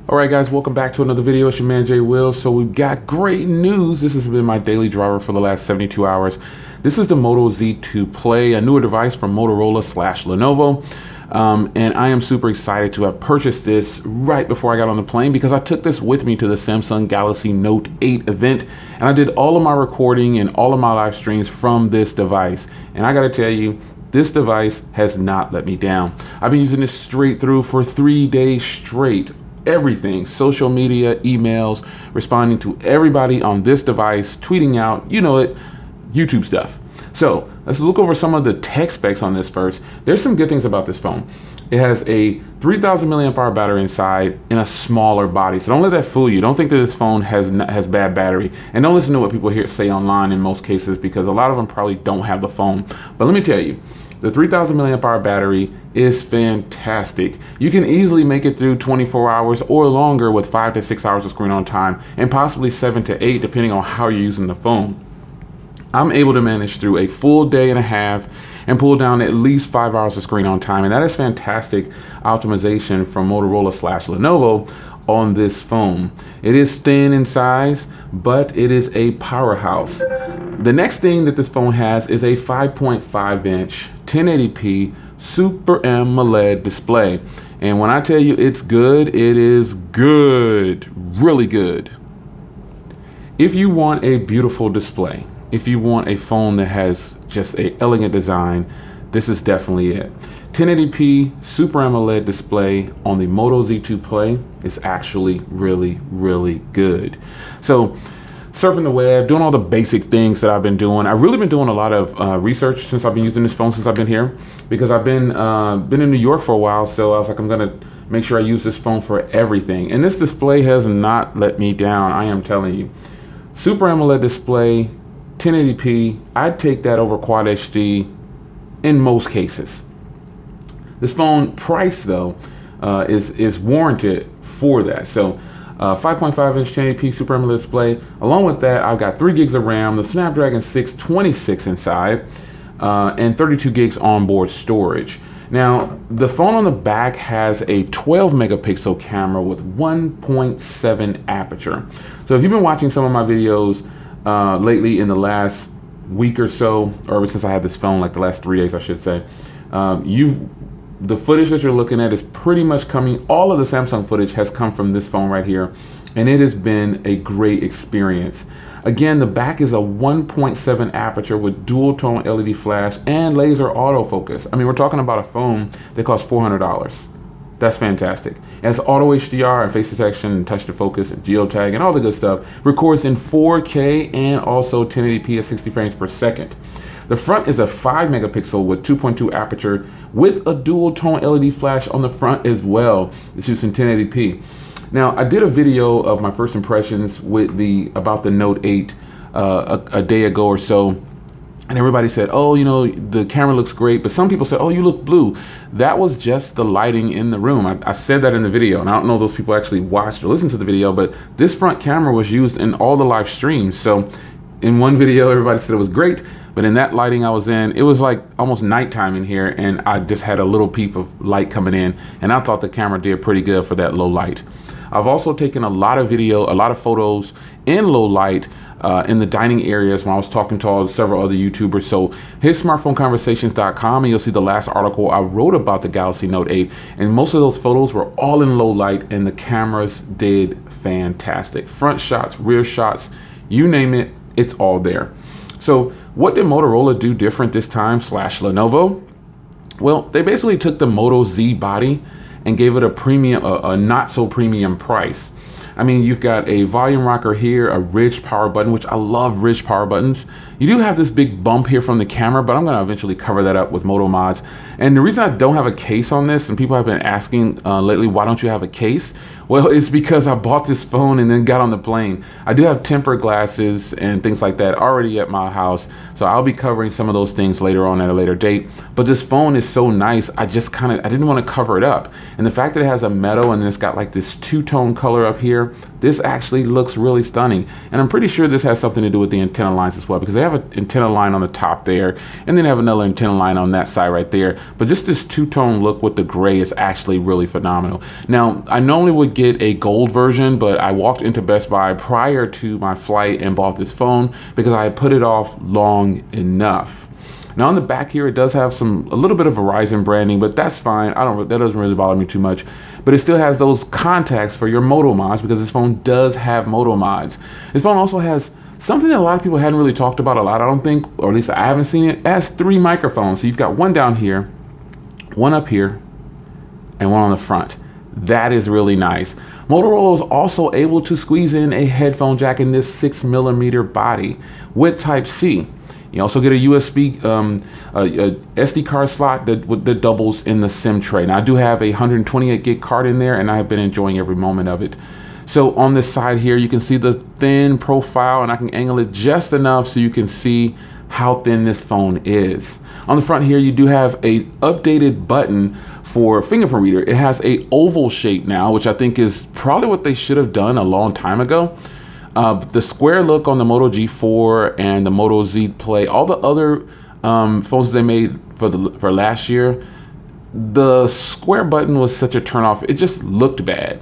All right, guys, welcome back to another video. It's your man Jay Will. So we've got great news. This has been my daily driver for the last 72 hours. This is the Moto Z2 Play, a newer device from Motorola / Lenovo. And I am super excited to have purchased this right before I got on the plane because I took this with me to the Samsung Galaxy Note 8 event, and I did all of my recording and all of my live streams from this device. And I gotta tell you, this device has not let me down. I've been using this straight through for 3 days straight. Everything, social media, emails, responding to everybody on this device, tweeting out, you know it, YouTube stuff. So let's look over some of the tech specs on this first. There's some good things about this phone. It has a 3000 milliamp hour battery inside in a smaller body. So don't let that fool you. Don't think that this phone has bad battery. And don't listen to what people say online in most cases, because a lot of them probably don't have the phone. But let me tell you, the 3000 milliamp hour battery is fantastic. You can easily make it through 24 hours or longer with 5 to 6 hours of screen on time, and possibly 7 to 8 depending on how you're using the phone. I'm able to manage through a full day and a half and pull down at least 5 hours of screen on time, and that is fantastic optimization from Motorola / Lenovo on this phone. It is thin in size, but it is a powerhouse. The next thing that this phone has is a 5.5 inch 1080p Super AMOLED display. And when I tell you it's good, it is good, really good. If you want a beautiful display, if you want a phone that has just an elegant design, this is definitely it. 1080p Super AMOLED display on the Moto Z2 Play is actually really, really good. So surfing the web, doing all the basic things that I've been doing. I've really been doing a lot of research since I've been using this phone since I've been here, because I've been in New York for a while. So I was like, I'm gonna make sure I use this phone for everything. And this display has not let me down, I am telling you. Super AMOLED display, 1080p, I'd take that over Quad HD in most cases. This phone price though is warranted for that. So 5.5 inch 1080p Super AMOLED display. Along with that, I've got 3 gigs of RAM, the Snapdragon 626 inside, and 32 gigs onboard storage. Now, the phone on the back has a 12 megapixel camera with 1.7 aperture. So if you've been watching some of my videos lately in the last week or so, or ever since I had this phone, like the last 3 days, I should say, the footage that you're looking at is pretty much coming, all of the Samsung footage has come from this phone right here, and it has been a great experience. Again, the back is a 1.7 aperture with dual tone LED flash and laser autofocus. I mean, we're talking about a phone that costs $400. That's fantastic. It has auto HDR and face detection and touch to focus and geotag and all the good stuff. Records in 4K and also 1080p at 60 frames per second. The front is a 5 megapixel with 2.2 aperture with a dual tone LED flash on the front as well. It's using 1080p. Now, I did a video of my first impressions with about the Note 8 a day ago or so. And everybody said, oh, you know, the camera looks great. But some people said, oh, you look blue. That was just the lighting in the room. I said that in the video. And I don't know if those people actually watched or listened to the video, but this front camera was used in all the live streams. So in one video, everybody said it was great. But in that lighting I was in, it was like almost nighttime in here. And I just had a little peep of light coming in. And I thought the camera did pretty good for that low light. I've also taken a lot of video, a lot of photos in low light in the dining areas when I was talking to several other YouTubers. So hit smartphoneconversations.com and you'll see the last article I wrote about the Galaxy Note 8. And most of those photos were all in low light, and the cameras did fantastic. Front shots, rear shots, you name it, it's all there. So what did Motorola do different this time / Lenovo? Well, they basically took the Moto Z body and gave it a premium, a not so premium price. I mean, you've got a volume rocker here, a ridged power button, which I love ridged power buttons. You do have this big bump here from the camera, but I'm gonna eventually cover that up with Moto Mods. And the reason I don't have a case on this, and people have been asking lately, why don't you have a case? Well, it's because I bought this phone and then got on the plane. I do have tempered glasses and things like that already at my house, so I'll be covering some of those things later on at a later date. But this phone is so nice, I didn't want to cover it up. And the fact that it has a metal and it's got like this two-tone color up here, this actually looks really stunning. And I'm pretty sure this has something to do with the antenna lines as well, because they have an antenna line on the top there, and then have another antenna line on that side right there. but just this two-tone look with the gray is actually really phenomenal. Now, I normally would get a gold version, but I walked into Best Buy prior to my flight and bought this phone because I had put it off long enough. Now on the back here, it does have a little bit of Verizon branding, but that's fine. That doesn't really bother me too much. But it still has those contacts for your Moto mods because this phone does have Moto mods. This phone also has something that a lot of people hadn't really talked about a lot, I don't think, or at least I haven't seen it. It has 3 microphones. So you've got one down here, one up here, and one on the front. That is really nice. Motorola is also able to squeeze in a headphone jack in this 6mm body with Type-C. You also get a USB a SD card slot that doubles in the SIM tray. Now I do have a 128 gig card in there, and I have been enjoying every moment of it. So on this side here, you can see the thin profile, and I can angle it just enough so you can see how thin this phone is. On the front here, you do have a updated button for fingerprint reader. It has a oval shape now, which I think is probably what they should have done a long time ago. The square look on the Moto G4 and the Moto Z Play, all the other phones they made for last year, the square button was such a turnoff. It just looked bad.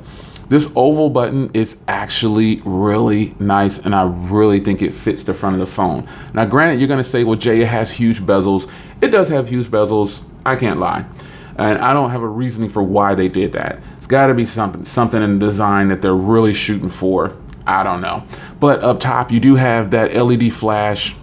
This oval button is actually really nice, and I really think it fits the front of the phone. Now, granted, you're gonna say, well, Jay, it has huge bezels. It does have huge bezels, I can't lie. And I don't have a reasoning for why they did that. It's gotta be something in the design that they're really shooting for. I don't know. But up top, you do have that LED flash.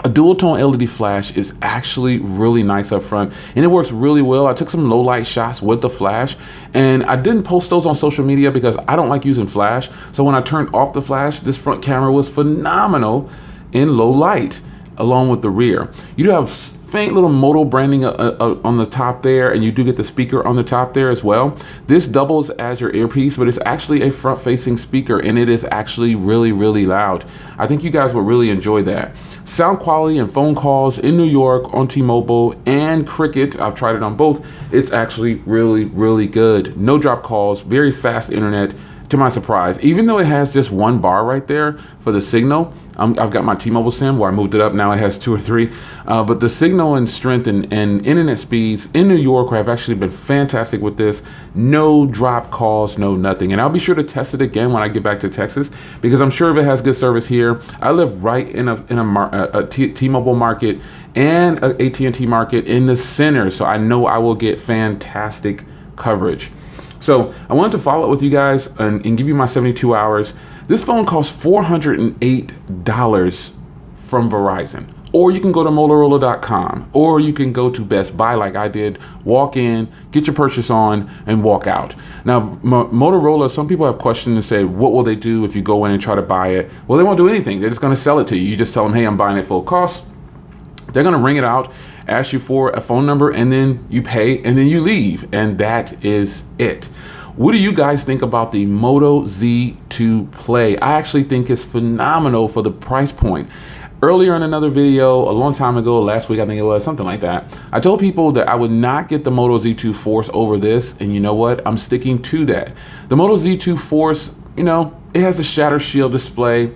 A dual tone LED flash is actually really nice up front, and it works really well. I took some low light shots with the flash, and I didn't post those on social media because I don't like using flash. So when I turned off the flash, this front camera was phenomenal in low light, along with the rear. You do have faint little Moto branding on the top there, and you do get the speaker on the top there as well. This doubles as your earpiece, but it's actually a front-facing speaker, and it is actually really, really loud. I think you guys will really enjoy that. Sound quality and phone calls in New York on T-Mobile and Cricket, I've tried it on both, it's actually really, really good. No drop calls, very fast internet, to my surprise. Even though it has just 1 bar right there for the signal, I've got my T-Mobile SIM where I moved it up, now it has 2 or 3. But the signal and strength and internet speeds in New York have actually been fantastic with this. No drop calls, no nothing. And I'll be sure to test it again when I get back to Texas, because I'm sure if it has good service here. I live right in a T-Mobile market and a AT&T market in the center, so I know I will get fantastic coverage. So I wanted to follow up with you guys and give you my 72 hours. This phone costs $408 from Verizon, or you can go to Motorola.com, or you can go to Best Buy like I did, walk in, get your purchase on, and walk out. Now, Motorola, some people have questioned and say, what will they do if you go in and try to buy it? Well, they won't do anything. They're just gonna sell it to you. You just tell them, hey, I'm buying it full cost. They're gonna ring it out, ask you for a phone number, and then you pay, and then you leave, and that is it. What do you guys think about the Moto Z2 Play? I actually think it's phenomenal for the price point. Earlier in another video, a long time ago, last week I think it was, something like that, I told people that I would not get the Moto Z2 Force over this, and you know what? I'm sticking to that. The Moto Z2 Force, you know, it has a shatter shield display,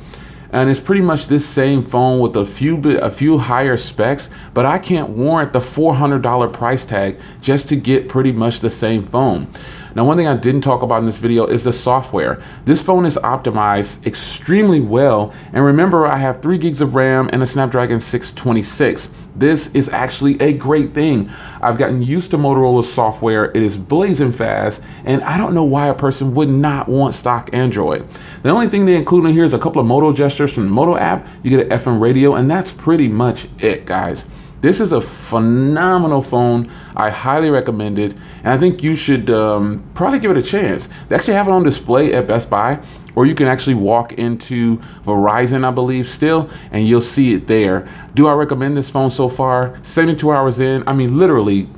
and it's pretty much this same phone with a few higher specs, but I can't warrant the $400 price tag just to get pretty much the same phone. Now, one thing I didn't talk about in this video is the software. This phone is optimized extremely well, and remember, I have 3 gigs of RAM and a Snapdragon 626. This is actually a great thing. I've gotten used to Motorola's software. It is blazing fast, and I don't know why a person would not want stock Android. The only thing they include in here is a couple of Moto gestures from the Moto app. You get an FM radio, and that's pretty much it, guys. This is a phenomenal phone. I highly recommend it, and I think you should probably give it a chance. They actually have it on display at Best Buy, or you can actually walk into Verizon, I believe, still, and you'll see it there. Do I recommend this phone so far? 72 hours in, I mean, literally,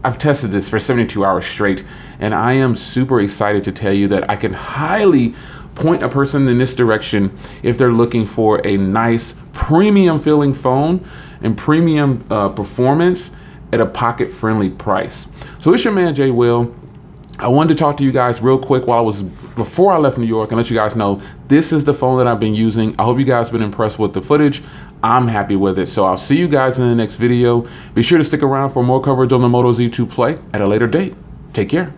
I've tested this for 72 hours straight, and I am super excited to tell you that I can highly point a person in this direction if they're looking for a nice premium feeling phone and premium performance at a pocket friendly price. So it's your man Jay Will. I wanted to talk to you guys real quick before I left New York and let you guys know this is the phone that I've been using. I hope you guys have been impressed with the footage. I'm happy with it. So I'll see you guys in the next video. Be sure to stick around for more coverage on the Moto Z2 Play at a later date. Take care.